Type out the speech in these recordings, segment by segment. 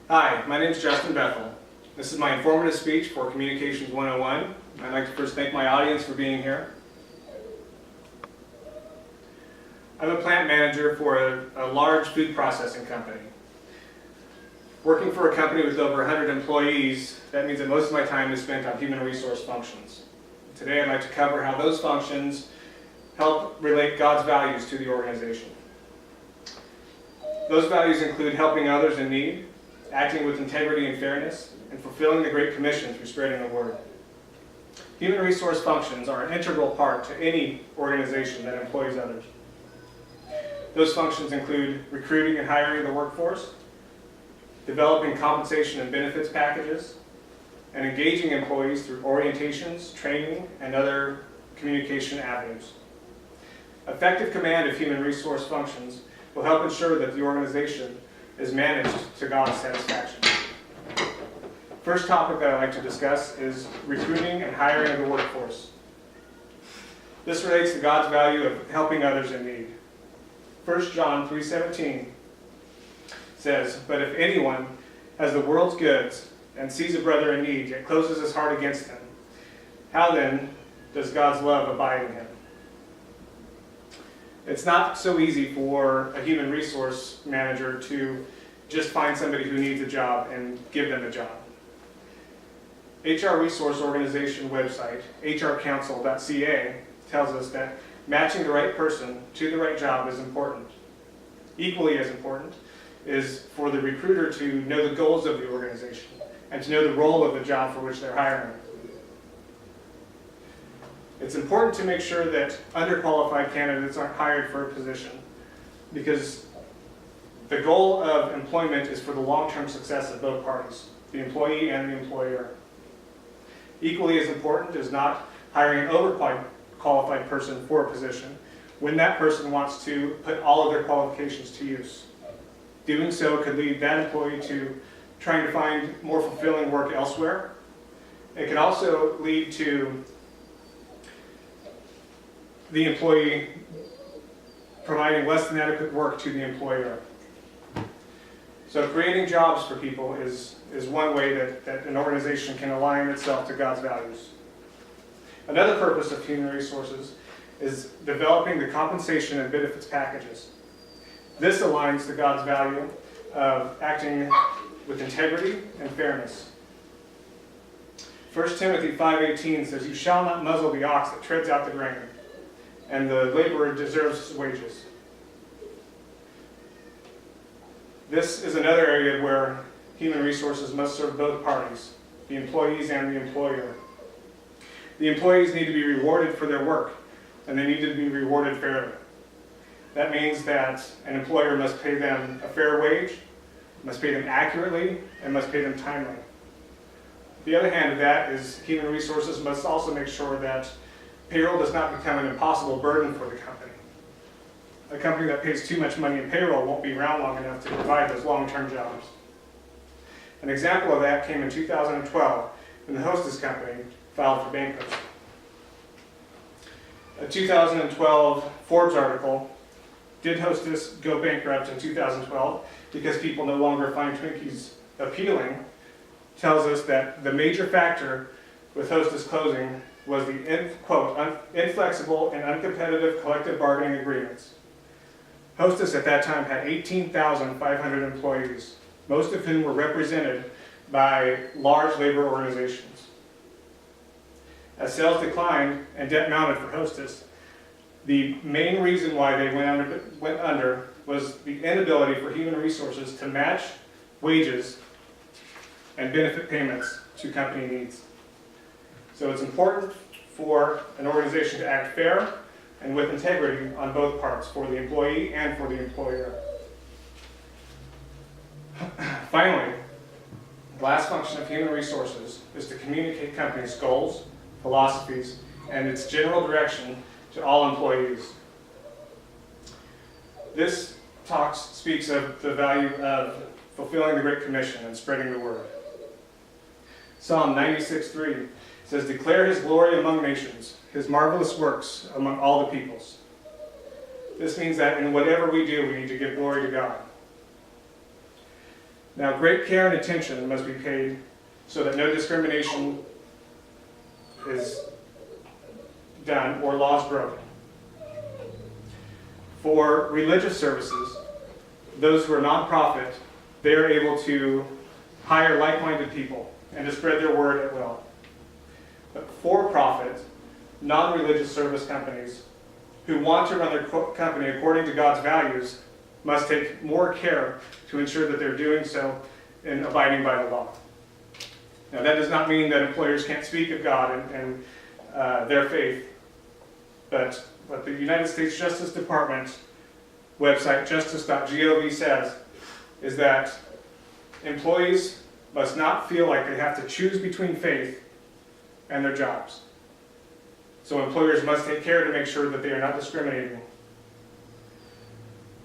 Hi, my name is Justin Bethel. This is my informative speech for Communications 101. I'd like to first thank my audience for being here. I'm a plant manager for a large food processing company. Working for a company with over 100 employees, that means that most of my time is spent on human resource functions. Today I'd like to cover how those functions help relate God's values to the organization. Those values include helping others in need, acting with integrity and fairness, and fulfilling the Great Commission through spreading the word. Human resource functions are an integral part to any organization that employs others. Those functions include recruiting and hiring the workforce, developing compensation and benefits packages, and engaging employees through orientations, training, and other communication avenues. Effective command of human resource functions will help ensure that the organization is managed to God's satisfaction. First topic that I'd like to discuss is recruiting and hiring of the workforce. This relates to God's value of helping others in need. 1 John 3:17 says, "But if anyone has the world's goods and sees a brother in need, yet closes his heart against him, how then does God's love abide in him?" It's not so easy for a human resource manager to just find somebody who needs a job and give them a job. HR resource organization website, hrcouncil.ca, tells us that matching the right person to the right job is important. Equally as important is for the recruiter to know the goals of the organization and to know the role of the job for which they're hiring. It's important to make sure that underqualified candidates aren't hired for a position, because the goal of employment is for the long-term success of both parties, the employee and the employer. Equally as important is not hiring an overqualified person for a position when that person wants to put all of their qualifications to use. Doing so could lead that employee to trying to find more fulfilling work elsewhere. It can also lead to the employee providing less than adequate work to the employer. So creating jobs for people is one way that an organization can align itself to God's values. Another purpose of human resources is developing the compensation and benefits packages. This aligns to God's value of acting with integrity and fairness. 1 Timothy 5:18 says, "You shall not muzzle the ox that treads out the grain, and the laborer deserves his wages." This is another area where human resources must serve both parties, the employees and the employer. The employees need to be rewarded for their work, and they need to be rewarded fairly. That means that an employer must pay them a fair wage, must pay them accurately, and must pay them timely. The other hand of that is human resources must also make sure that payroll does not become an impossible burden for the company. A company that pays too much money in payroll won't be around long enough to provide those long-term jobs. An example of that came in 2012 when the Hostess company filed for bankruptcy. A 2012 Forbes article, "Did Hostess go bankrupt in 2012 because people no longer find Twinkies appealing?" tells us that the major factor with Hostess closing was the, quote, "inflexible and uncompetitive collective bargaining agreements." Hostess at that time had 18,500 employees, most of whom were represented by large labor organizations. As sales declined and debt mounted for Hostess, the main reason why they went under was the inability for human resources to match wages and benefit payments to company needs. So it's important for an organization to act fair and with integrity on both parts, for the employee and for the employer. Finally, the last function of human resources is to communicate companies' goals, philosophies, and its general direction to all employees. This speaks of the value of fulfilling the Great Commission and spreading the word. Psalm 96:3 says, "Declare his glory among nations, his marvelous works among all the peoples." This means that in whatever we do, we need to give glory to God. Now, great care and attention must be paid so that no discrimination is done or laws broken. For religious services, those who are nonprofit, they are able to hire like-minded people and to spread their word at will. But for-profit, non-religious service companies who want to run their company according to God's values must take more care to ensure that they're doing so in abiding by the law. Now, that does not mean that employers can't speak of God and their faith, but what the United States Justice Department website, justice.gov, says is that employees must not feel like they have to choose between faith and their jobs. So employers must take care to make sure that they are not discriminating.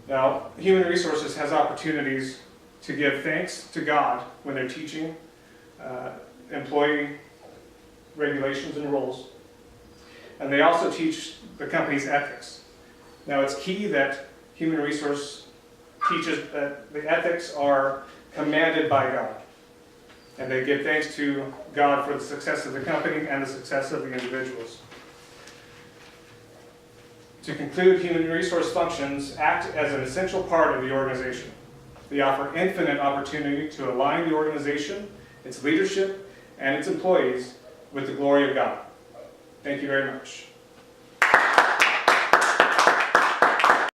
Now, Human Resources has opportunities to give thanks to God when they're teaching employee regulations and rules. And they also teach the company's ethics. Now, it's key that Human Resource teaches that the ethics are commanded by God. And they give thanks to God for the success of the company and the success of the individuals. To conclude, human resource functions act as an essential part of the organization. They offer infinite opportunity to align the organization, its leadership, and its employees with the glory of God. Thank you very much.